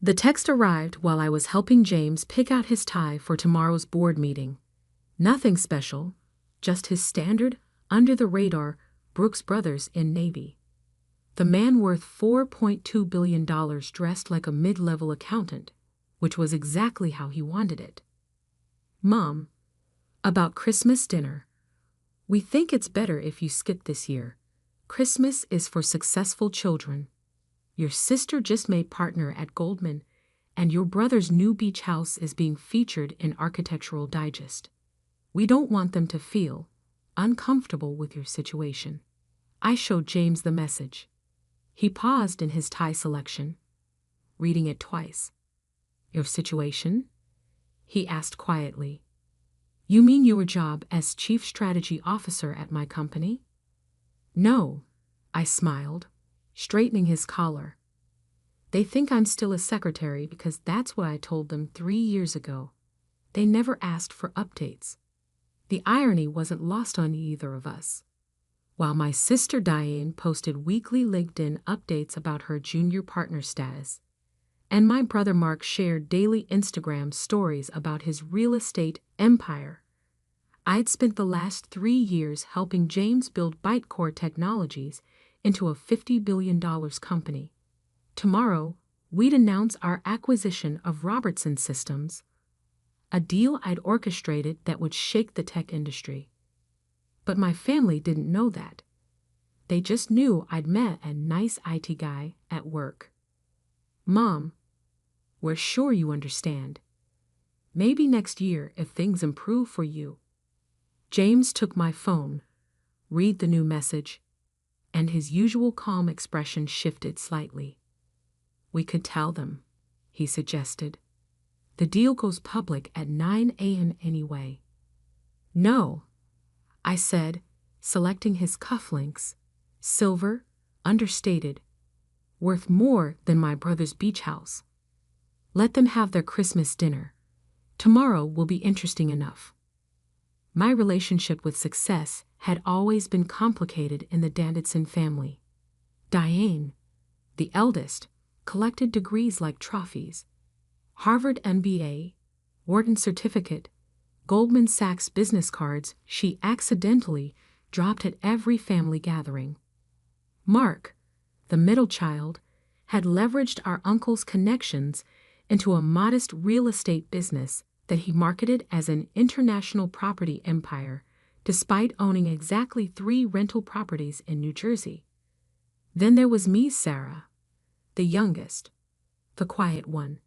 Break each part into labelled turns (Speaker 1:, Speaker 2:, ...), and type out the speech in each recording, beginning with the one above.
Speaker 1: The text arrived while I was helping James pick out his tie for tomorrow's board meeting. Nothing special, just his standard, under-the-radar, Brooks Brothers in Navy. The man worth $4.2 billion dressed like a mid-level accountant, which was exactly how he wanted it. Mom, about Christmas dinner. We think it's better if you skip this year. Christmas is for successful children. Your sister just made partner at Goldman, and your brother's new beach house is being featured in Architectural Digest. We don't want them to feel uncomfortable with your situation. I showed James the message. He paused in his tie selection, reading it twice. Your situation? He asked quietly. You mean your job as Chief Strategy Officer at my company? No, I smiled, straightening his collar. They think I'm still a secretary because that's what I told them 3 years ago. They never asked for updates. The irony wasn't lost on either of us. While my sister Diane posted weekly LinkedIn updates about her junior partner status, and my brother Mark shared daily Instagram stories about his real estate empire, I'd spent the last 3 years helping James build ByteCore Technologies into a $50 billion company. Tomorrow, we'd announce our acquisition of Robertson Systems, a deal I'd orchestrated that would shake the tech industry. But my family didn't know that. They just knew I'd met a nice IT guy at work. Mom, we're sure you understand. Maybe next year if things improve for you. James took my phone, read the new message, and his usual calm expression shifted slightly. We could tell them, he suggested. The deal goes public at 9 a.m. anyway. No, I said, selecting his cufflinks, silver, understated, worth more than my brother's beach house. Let them have their Christmas dinner. Tomorrow will be interesting enough. My relationship with success had always been complicated in the Davidson family. Diane, the eldest, collected degrees like trophies. Harvard MBA, Wharton certificate, Goldman Sachs business cards she accidentally dropped at every family gathering. Mark, the middle child, had leveraged our uncle's connections into a modest real estate business that he marketed as an international property empire, despite owning exactly 3 rental properties in New Jersey. Then there was me, Sarah, the youngest, the quiet one,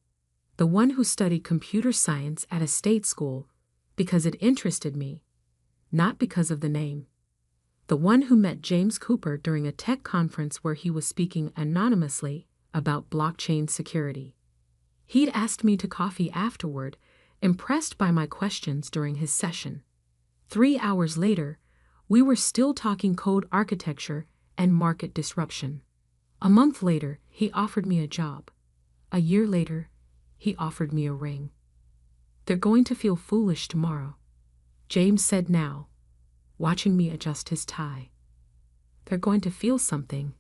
Speaker 1: the one who studied computer science at a state school because it interested me, not because of the name. The one who met James Cooper during a tech conference where he was speaking anonymously about blockchain security. He'd asked me to coffee afterward, impressed by my questions during his session. 3 hours later, we were still talking code architecture and market disruption. A month later, he offered me a job. A year later, he offered me a ring. They're going to feel foolish tomorrow, James said now, watching me adjust his tie. They're going to feel something,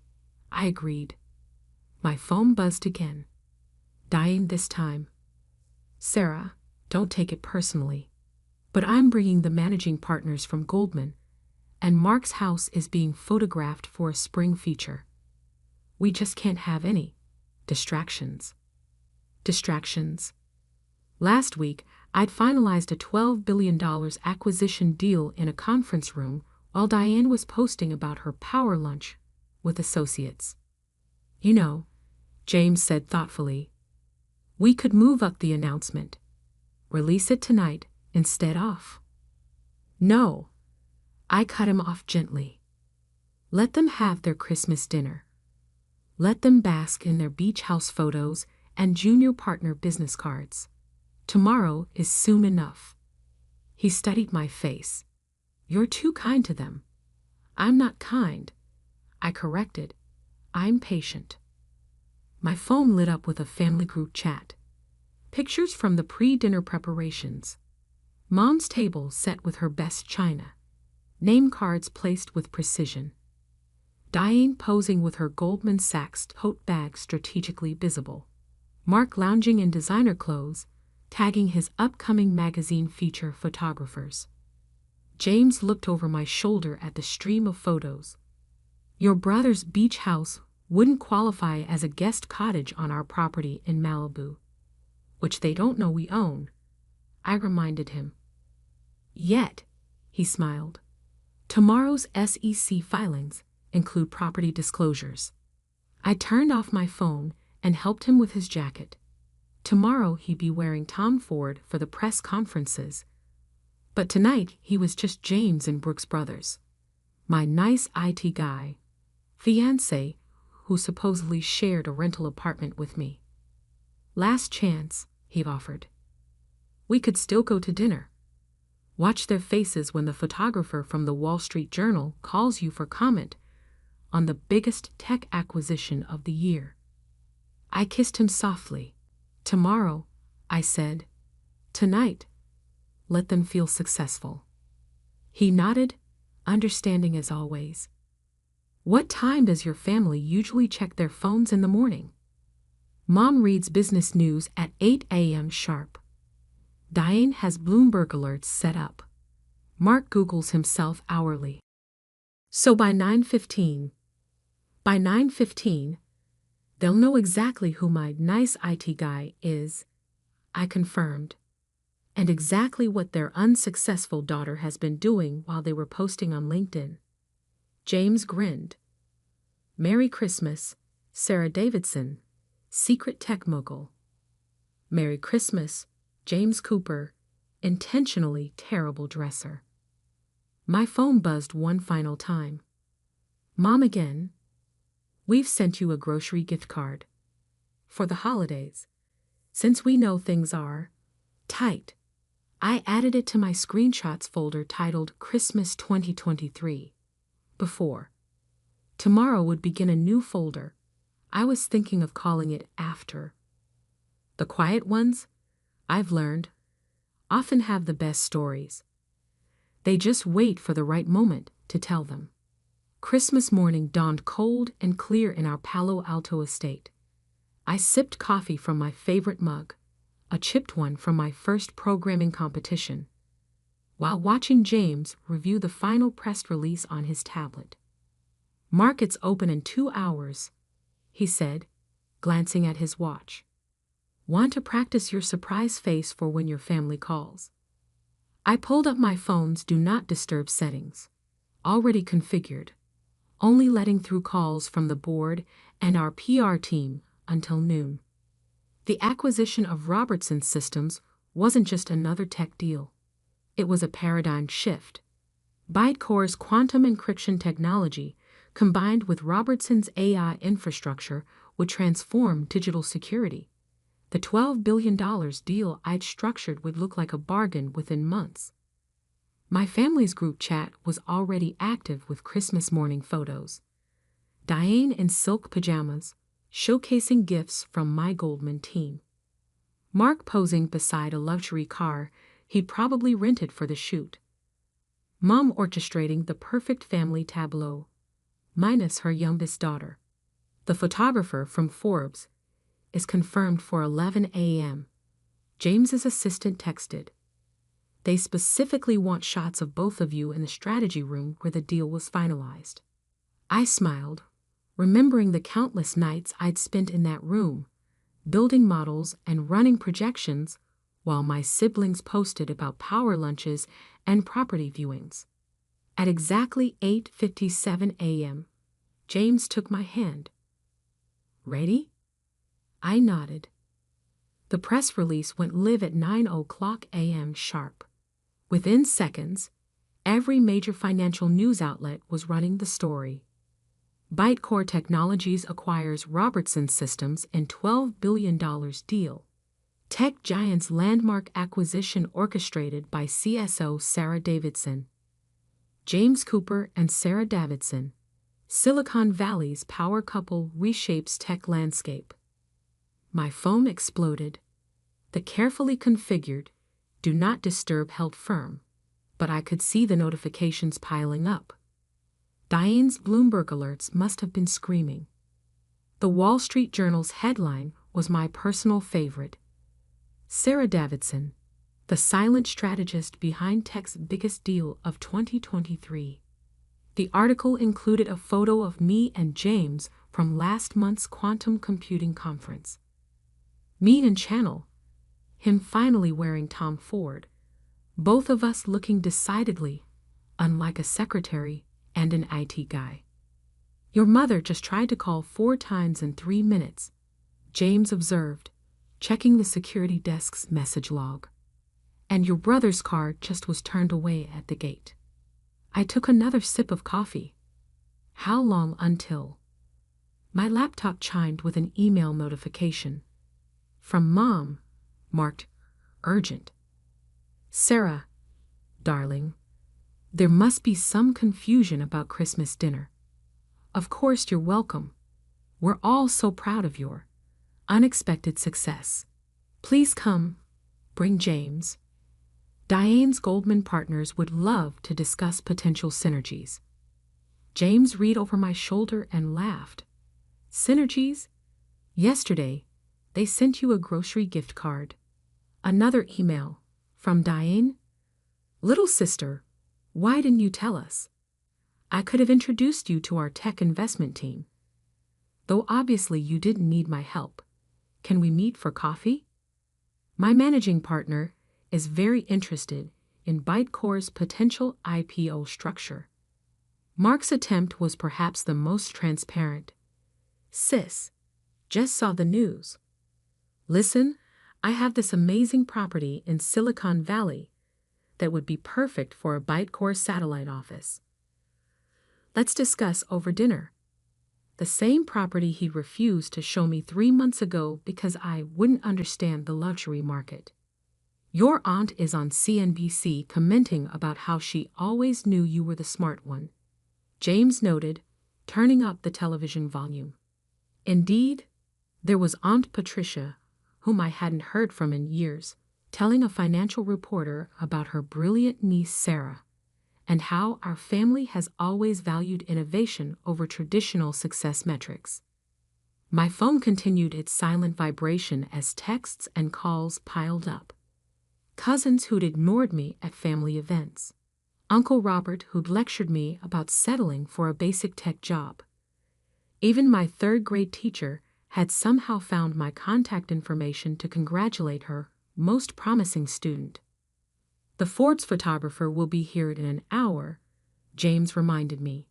Speaker 1: I agreed. My phone buzzed again. Diane this time. Sarah, don't take it personally, but I'm bringing the managing partners from Goldman, and Mark's house is being photographed for a spring feature. We just can't have any distractions. Distractions. Last week, I'd finalized a $12 billion acquisition deal in a conference room while Diane was posting about her power lunch with associates. You know, James said thoughtfully, we could move up the announcement. Release it tonight instead of. No, I cut him off gently. Let them have their Christmas dinner. Let them bask in their beach house photos and junior partner business cards. Tomorrow is soon enough. He studied my face. You're too kind to them. I'm not kind. I corrected. I'm patient. My phone lit up with a family group chat. Pictures from the pre-dinner preparations. Mom's table set with her best china. Name cards placed with precision. Diane posing with her Goldman Sachs tote bag strategically visible. Mark lounging in designer clothes, tagging his upcoming magazine feature photographers. James looked over my shoulder at the stream of photos. Your brother's beach house wouldn't qualify as a guest cottage on our property in Malibu, which they don't know we own, I reminded him. Yet, he smiled. Tomorrow's SEC filings include property disclosures. I turned off my phone and helped him with his jacket. Tomorrow he'd be wearing Tom Ford for the press conferences. But tonight he was just James and Brooks Brothers. My nice IT guy, Fiancé, who supposedly shared a rental apartment with me. Last chance, he offered. We could still go to dinner. Watch their faces when the photographer from the Wall Street Journal calls you for comment on the biggest tech acquisition of the year. I kissed him softly. Tomorrow, I said. Tonight, let them feel successful. He nodded, understanding as always. What time does your family usually check their phones in the morning? Mom reads business news at 8 a.m. sharp. Diane has Bloomberg alerts set up. Mark Googles himself hourly. So by 9:15, they'll know exactly who my nice IT guy is, I confirmed, and exactly what their unsuccessful daughter has been doing while they were posting on LinkedIn. James grinned. Merry Christmas, Sarah Davidson, secret tech mogul. Merry Christmas, James Cooper, intentionally terrible dresser. My phone buzzed one final time. Mom again. We've sent you a grocery gift card. For the holidays. Since we know things are tight, I added it to my screenshots folder titled Christmas 2023. Before. Tomorrow would begin a new folder. I was thinking of calling it After. The quiet ones, I've learned, often have the best stories. They just wait for the right moment to tell them. Christmas morning dawned cold and clear in our Palo Alto estate. I sipped coffee from my favorite mug, a chipped one from my first programming competition, while watching James review the final press release on his tablet. Market's open in 2 hours, he said, glancing at his watch. Want to practice your surprise face for when your family calls? I pulled up my phone's Do Not Disturb settings, already configured, only letting through calls from the board and our PR team until noon. The acquisition of Robertson Systems wasn't just another tech deal. It was a paradigm shift. Bytecore's quantum encryption technology, combined with Robertson's AI infrastructure, would transform digital security. The $12 billion deal I'd structured would look like a bargain within months. My family's group chat was already active with Christmas morning photos. Diane in silk pajamas, showcasing gifts from my Goldman team. Mark posing beside a luxury car he'd probably rented for the shoot. Mom orchestrating the perfect family tableau, minus her youngest daughter. The photographer from Forbes is confirmed for 11 a.m. James's assistant texted. They specifically want shots of both of you in the strategy room where the deal was finalized. I smiled, remembering the countless nights I'd spent in that room, building models and running projections while my siblings posted about power lunches and property viewings. At exactly 8:57 a.m., James took my hand. Ready? I nodded. The press release went live at 9:00 a.m. sharp. Within seconds, every major financial news outlet was running the story. Bytecore Technologies acquires Robertson Systems in $12 billion deal. Tech giant's landmark acquisition orchestrated by CSO Sarah Davidson. James Cooper and Sarah Davidson, Silicon Valley's power couple, reshapes tech landscape. My phone exploded. The carefully configured Do Not Disturb held firm, but I could see the notifications piling up. Diane's Bloomberg alerts must have been screaming. The Wall Street Journal's headline was my personal favorite. Sarah Davidson, the silent strategist behind tech's biggest deal of 2023. The article included a photo of me and James from last month's quantum computing conference. Me and Channel, him finally wearing Tom Ford, both of us looking decidedly unlike a secretary and an IT guy. Your mother just tried to call 4 times in 3 minutes, James observed, checking the security desk's message log. And your brother's car just was turned away at the gate. I took another sip of coffee. How long until? My laptop chimed with an email notification. From Mom, marked urgent. Sarah, darling, there must be some confusion about Christmas dinner. Of course you're welcome. We're all so proud of your unexpected success. Please come. Bring James. Diane's Goldman partners would love to discuss potential synergies. James read over my shoulder and laughed. Synergies? Yesterday, they sent you a grocery gift card. Another email. From Diane? Little sister, why didn't you tell us? I could have introduced you to our tech investment team. Though obviously you didn't need my help. Can we meet for coffee? My managing partner is very interested in Bytecore's potential IPO structure. Mark's attempt was perhaps the most transparent. Sis, just saw the news. Listen, I have this amazing property in Silicon Valley that would be perfect for a Bytecore satellite office. Let's discuss over dinner. The same property he refused to show me 3 months ago because I wouldn't understand the luxury market. Your aunt is on CNBC commenting about how she always knew you were the smart one, James noted, turning up the television volume. Indeed, there was Aunt Patricia, whom I hadn't heard from in years, telling a financial reporter about her brilliant niece Sarah, and how our family has always valued innovation over traditional success metrics. My phone continued its silent vibration as texts and calls piled up. Cousins who'd ignored me at family events. Uncle Robert who'd lectured me about settling for a basic tech job. Even my 3rd grade teacher had somehow found my contact information to congratulate her most promising student. The Forbes photographer will be here in an hour, James reminded me.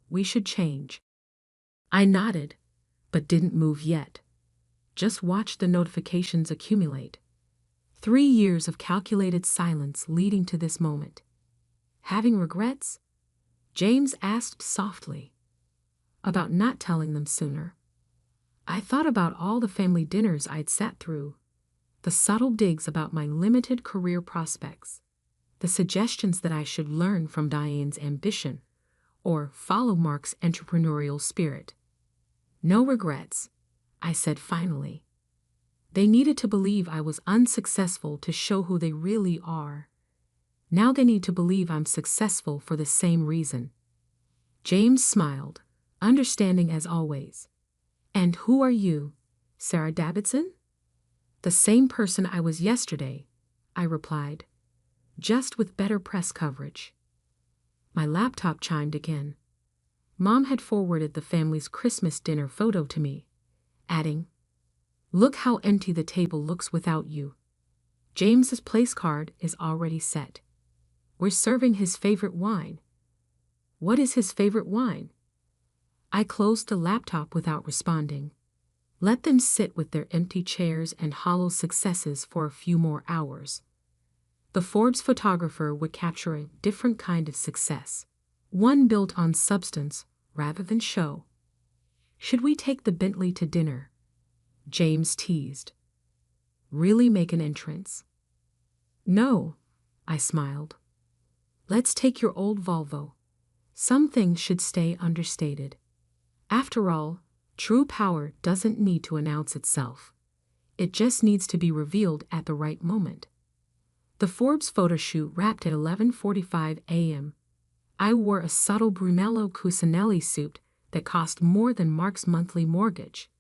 Speaker 1: We should change. I nodded, but didn't move yet. Just watched the notifications accumulate. 3 years of calculated silence leading to this moment. Having regrets? James asked softly. About not telling them sooner. I thought about all the family dinners I'd sat through, the subtle digs about my limited career prospects, the suggestions that I should learn from Diane's ambition or follow Mark's entrepreneurial spirit. No regrets, I said finally. They needed to believe I was unsuccessful to show who they really are. Now they need to believe I'm successful for the same reason. James smiled, understanding as always. And who are you, Sarah Davidson? The same person I was yesterday, I replied, just with better press coverage. My laptop chimed again. Mom had forwarded the family's Christmas dinner photo to me, adding, Look how empty the table looks without you. James's place card is already set. We're serving his favorite wine. What is his favorite wine? I closed the laptop without responding. Let them sit with their empty chairs and hollow successes for a few more hours. The Forbes photographer would capture a different kind of success, one built on substance rather than show. Should we take the Bentley to dinner? James teased. Really make an entrance? No, I smiled. Let's take your old Volvo. Some things should stay understated. After all, true power doesn't need to announce itself. It just needs to be revealed at the right moment. The Forbes photo shoot wrapped at 11:45 a.m. I wore a subtle Brunello Cucinelli suit that cost more than Mark's monthly mortgage.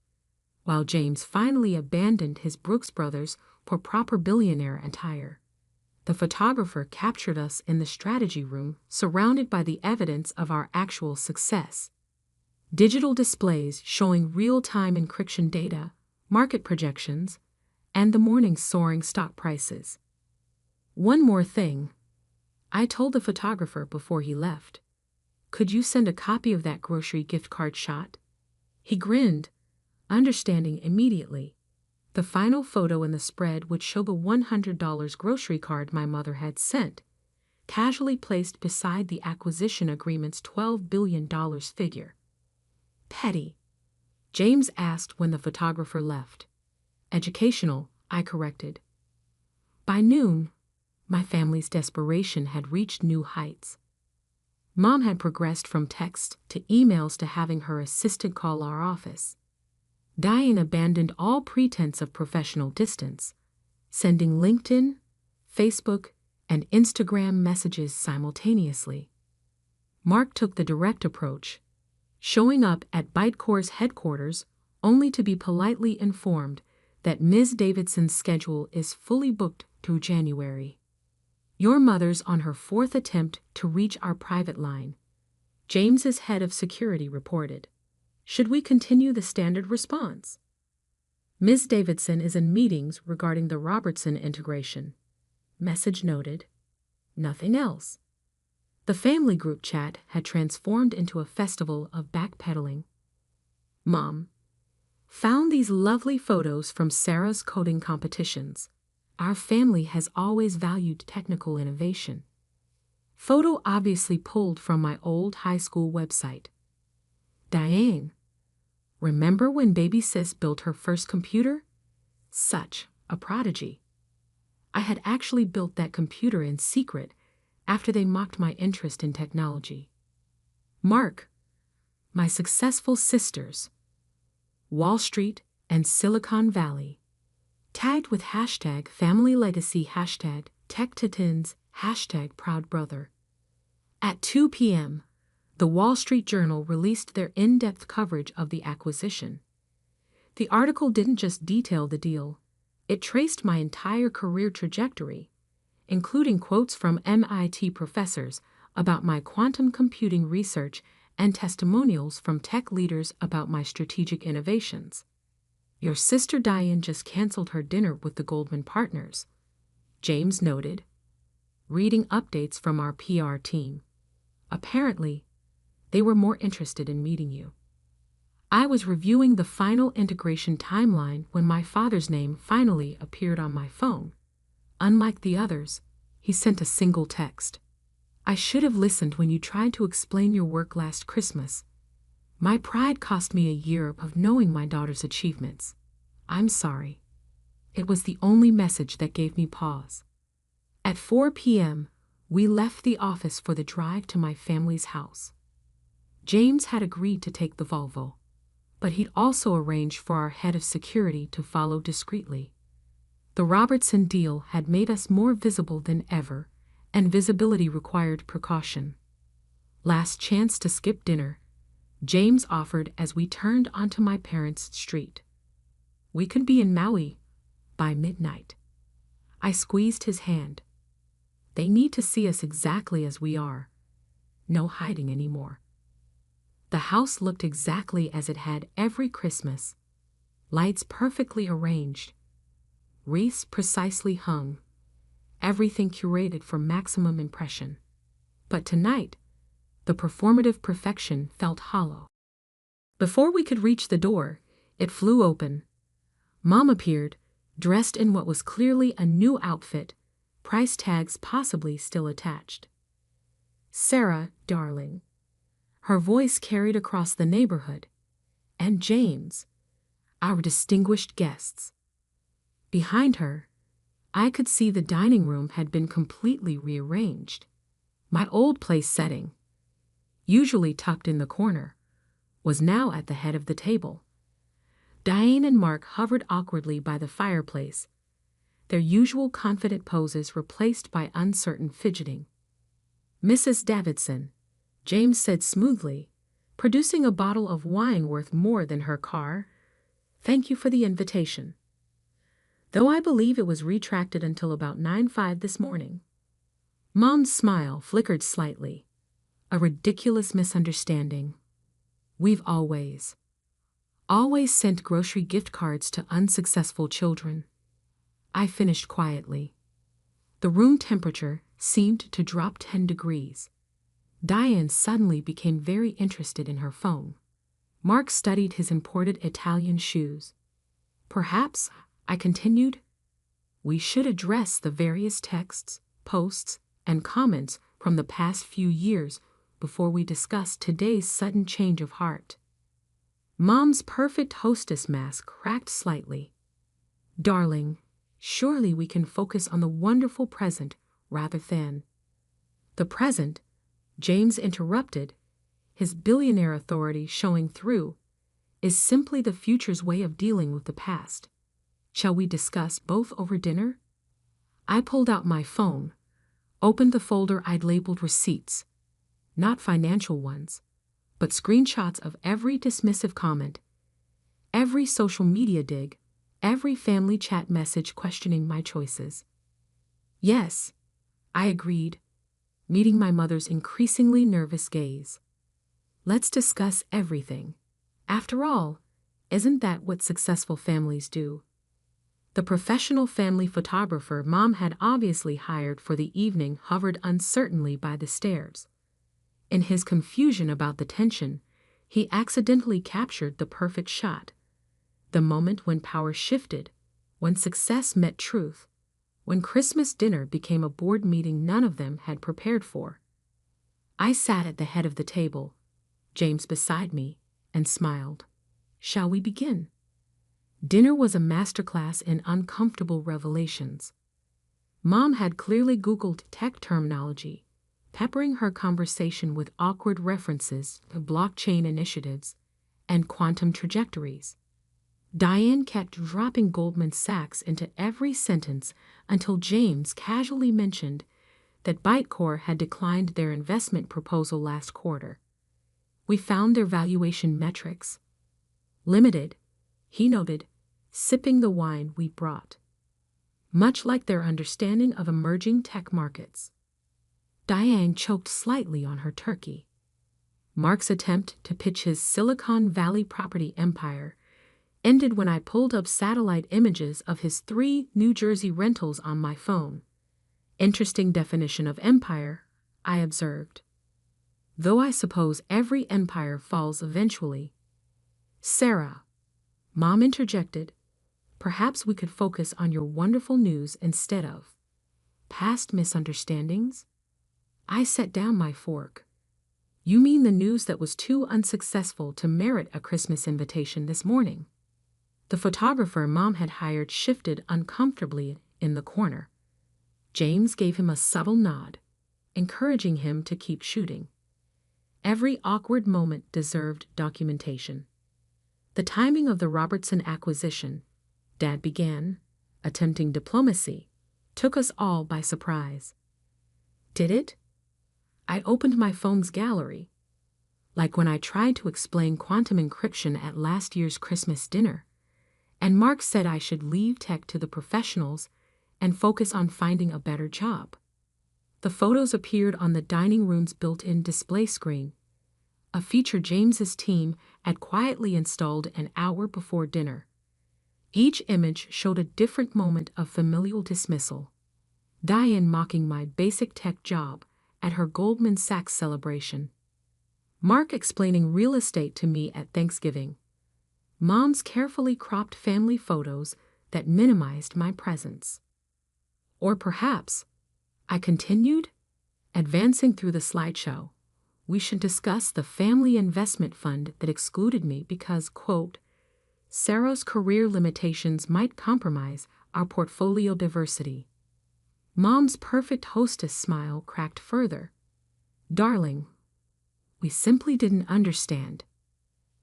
Speaker 1: while James finally abandoned his Brooks Brothers for proper billionaire attire. The photographer captured us in the strategy room, surrounded by the evidence of our actual success. Digital displays showing real-time encryption data, market projections, and the morning's soaring stock prices. One more thing, I told the photographer before he left. Could you send a copy of that grocery gift card shot? He grinned, understanding immediately. The final photo in the spread would show the $100 grocery card my mother had sent, casually placed beside the acquisition agreement's $12 billion figure. Petty, James asked when the photographer left. Educational, I corrected. By noon, my family's desperation had reached new heights. Mom had progressed from text to emails to having her assistant call our office. Diane abandoned all pretense of professional distance, sending LinkedIn, Facebook, and Instagram messages simultaneously. Mark took the direct approach, showing up at Bytecore's headquarters only to be politely informed that Ms. Davidson's schedule is fully booked through January. Your mother's on her fourth attempt to reach our private line, James's head of security reported. Should we continue the standard response? Ms. Davidson is in meetings regarding the Robertson integration. Message noted. Nothing else. The family group chat had transformed into a festival of backpedaling. Mom, found these lovely photos from Sarah's coding competitions. Our family has always valued technical innovation. Photo obviously pulled from my old high school website. Diane, remember when baby sis built her first computer? Such a prodigy. I had actually built that computer in secret after they mocked my interest in technology. Mark, my successful sisters, Wall Street and Silicon Valley, tagged with hashtag family legacy, hashtag tech titans, hashtag proud brother. At 2 p.m., the Wall Street Journal released their in-depth coverage of the acquisition. The article didn't just detail the deal, it traced my entire career trajectory, including quotes from MIT professors about my quantum computing research and testimonials from tech leaders about my strategic innovations. Your sister Diane just canceled her dinner with the Goldman partners, James noted, reading updates from our PR team. Apparently, they were more interested in meeting you. I was reviewing the final integration timeline when my father's name finally appeared on my phone. Unlike the others, he sent a single text. I should have listened when you tried to explain your work last Christmas. My pride cost me a year of knowing my daughter's achievements. I'm sorry. It was the only message that gave me pause. At 4 p.m., we left the office for the drive to my family's house. James had agreed to take the Volvo, but he'd also arranged for our head of security to follow discreetly. The Robertson deal had made us more visible than ever, and visibility required precaution. Last chance to skip dinner, James offered as we turned onto my parents' street. We could be in Maui by midnight. I squeezed his hand. They need to see us exactly as we are. No hiding anymore. The house looked exactly as it had every Christmas. Lights perfectly arranged. Wreaths precisely hung. Everything curated for maximum impression. But tonight, the performative perfection felt hollow. Before we could reach the door, it flew open. Mom appeared, dressed in what was clearly a new outfit, price tags possibly still attached. Sarah, darling. Her voice carried across the neighborhood. And James, our distinguished guests. Behind her, I could see the dining room had been completely rearranged. My old place setting, usually tucked in the corner, was now at the head of the table. Diane and Mark hovered awkwardly by the fireplace, their usual confident poses replaced by uncertain fidgeting. Mrs. Davidson, James said smoothly, producing a bottle of wine worth more than her car, Thank you for the invitation. Though I believe it was retracted until about 9:05 this morning. Mom's smile flickered slightly. A ridiculous misunderstanding. We've always sent grocery gift cards to unsuccessful children. I finished quietly. The room temperature seemed to drop 10 degrees. Diane suddenly became very interested in her phone. Mark studied his imported Italian shoes. Perhaps, I continued, we should address the various texts, posts, and comments from the past few years before we discuss today's sudden change of heart. Mom's perfect hostess mask cracked slightly. Darling, surely we can focus on the wonderful present rather than the present, James interrupted, his billionaire authority showing through, is simply the future's way of dealing with the past. Shall we discuss both over dinner? I pulled out my phone, opened the folder I'd labeled receipts, not financial ones, but screenshots of every dismissive comment, every social media dig, every family chat message questioning my choices. Yes, I agreed, meeting my mother's increasingly nervous gaze. Let's discuss everything. After all, isn't that what successful families do? The professional family photographer Mom had obviously hired for the evening hovered uncertainly by the stairs. In his confusion about the tension, he accidentally captured the perfect shot. The moment when power shifted, when success met truth, when Christmas dinner became a board meeting none of them had prepared for. I sat at the head of the table, James beside me, and smiled. Shall we begin? Dinner was a masterclass in uncomfortable revelations. Mom had clearly Googled tech terminology, peppering her conversation with awkward references to blockchain initiatives and quantum trajectories. Diane kept dropping Goldman Sachs into every sentence until James casually mentioned that Bytecore had declined their investment proposal last quarter. We found their valuation metrics limited, he noted, sipping the wine we brought. Much like their understanding of emerging tech markets. Diane choked slightly on her turkey. Mark's attempt to pitch his Silicon Valley property empire ended when I pulled up satellite images of his 3 New Jersey rentals on my phone. Interesting definition of empire, I observed. Though I suppose every empire falls eventually. Sarah, Mom interjected, perhaps we could focus on your wonderful news instead of past misunderstandings? I set down my fork. You mean the news that was too unsuccessful to merit a Christmas invitation this morning? The photographer Mom had hired shifted uncomfortably in the corner. James gave him a subtle nod, encouraging him to keep shooting. Every awkward moment deserved documentation. The timing of the Robertson acquisition, Dad began, attempting diplomacy, took us all by surprise. Did it? I opened my phone's gallery, like when I tried to explain quantum encryption at last year's Christmas dinner, and Mark said I should leave tech to the professionals and focus on finding a better job. The photos appeared on the dining room's built-in display screen, a feature James's team had quietly installed an hour before dinner. Each image showed a different moment of familial dismissal. Diane mocking my basic tech job at her Goldman Sachs celebration. Mark explaining real estate to me at Thanksgiving. Mom's carefully cropped family photos that minimized my presence. Or perhaps, I continued, advancing through the slideshow, we should discuss the family investment fund that excluded me because, quote, Sarah's career limitations might compromise our portfolio diversity. Mom's perfect hostess smile cracked further. Darling, we simply didn't understand.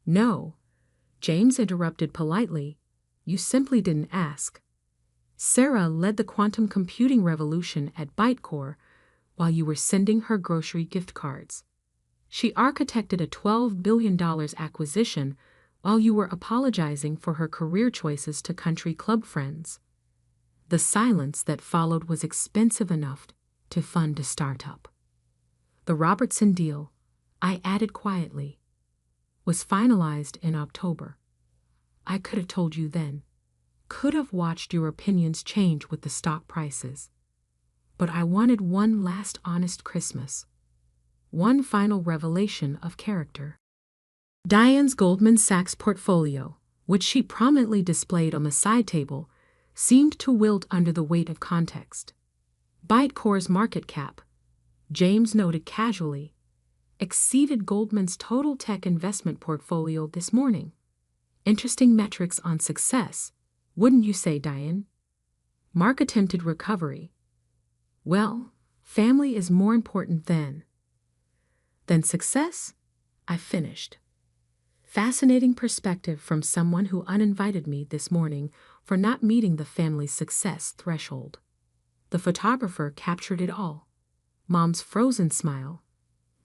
Speaker 1: No, James interrupted politely, you simply didn't ask. Sarah led the quantum computing revolution at Bytecore while you were sending her grocery gift cards. She architected a $12 billion acquisition while you were apologizing for her career choices to country club friends. The silence that followed was expensive enough to fund a startup. The Robertson deal, I added quietly, was finalized in October. I could have told you then, could have watched your opinions change with the stock prices. But I wanted one last honest Christmas, one final revelation of character. Diane's Goldman Sachs portfolio, which she prominently displayed on the side table, seemed to wilt under the weight of context. Bitcore's market cap, James noted casually, exceeded Goldman's total tech investment portfolio this morning. Interesting metrics on success, wouldn't you say, Diane? Mark attempted recovery. Well, family is more important than success, I finished. Fascinating perspective from someone who uninvited me this morning for not meeting the family's success threshold. The photographer captured it all. Mom's frozen smile,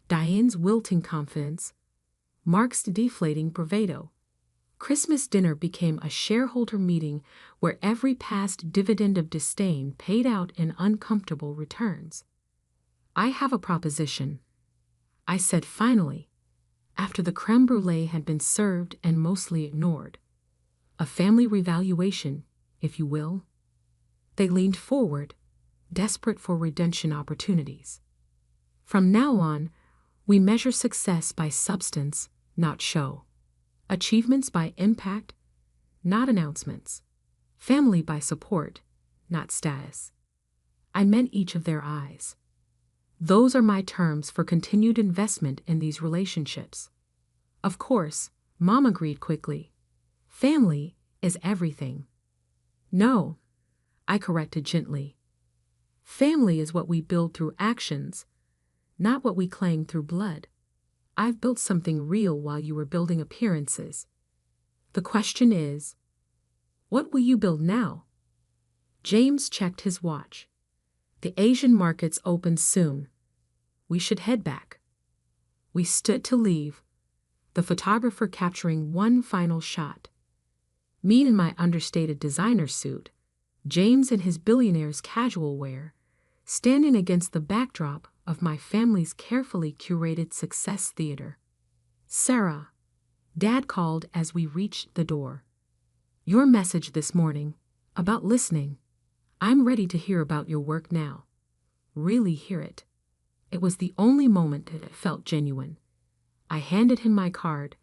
Speaker 1: Diane's wilting confidence, Mark's deflating bravado. Christmas dinner became a shareholder meeting where every past dividend of disdain paid out in uncomfortable returns. I have a proposition, I said finally, after the creme brulee had been served and mostly ignored. A family revaluation, if you will. They leaned forward, desperate for redemption opportunities. From now on, we measure success by substance, not show. Achievements by impact, not announcements. Family by support, not status. I met each of their eyes. Those are my terms for continued investment in these relationships. Of course, Mom agreed quickly. Family is everything. No, I corrected gently. Family is what we build through actions, not what we claim through blood. I've built something real while you were building appearances. The question is, what will you build now? James checked his watch. The Asian markets open soon. We should head back. We stood to leave, the photographer capturing one final shot. Me in my understated designer suit, James in his billionaire's casual wear, standing against the backdrop of my family's carefully curated success theater. Sarah, Dad called as we reached the door. Your message this morning, about listening. I'm ready to hear about your work now. Really hear it. It was the only moment that it felt genuine. I handed him my card,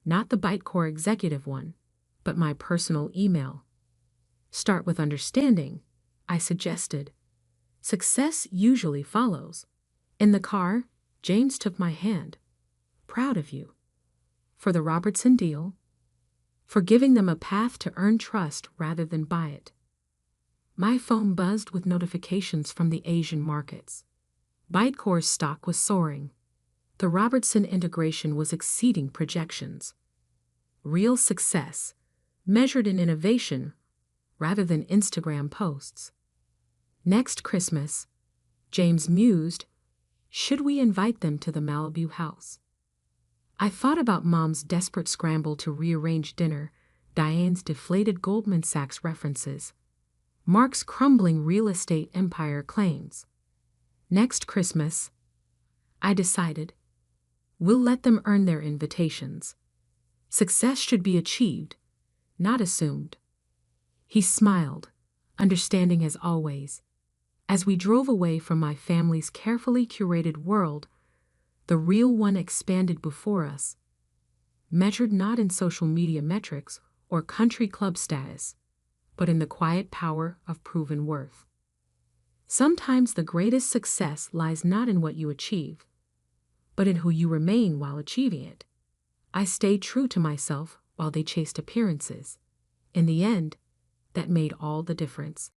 Speaker 1: not the Bitcore executive one, but my personal email. Start with understanding, I suggested. Success usually follows. In the car, James took my hand. Proud of you. For the Robertson deal. For giving them a path to earn trust rather than buy it. My phone buzzed with notifications from the Asian markets. Bitcore's stock was soaring. The Robertson integration was exceeding projections. Real success, measured in innovation rather than Instagram posts. Next Christmas, James mused, should we invite them to the Malibu house? I thought about Mom's desperate scramble to rearrange dinner, Diane's deflated Goldman Sachs references, Mark's crumbling real estate empire claims. Next Christmas, I decided, we'll let them earn their invitations. Success should be achieved, not assumed. He smiled, understanding as always. As we drove away from my family's carefully curated world, the real one expanded before us, measured not in social media metrics or country club status, but in the quiet power of proven worth. Sometimes the greatest success lies not in what you achieve, but in who you remain while achieving it. I stayed true to myself while they chased appearances. In the end, that made all the difference.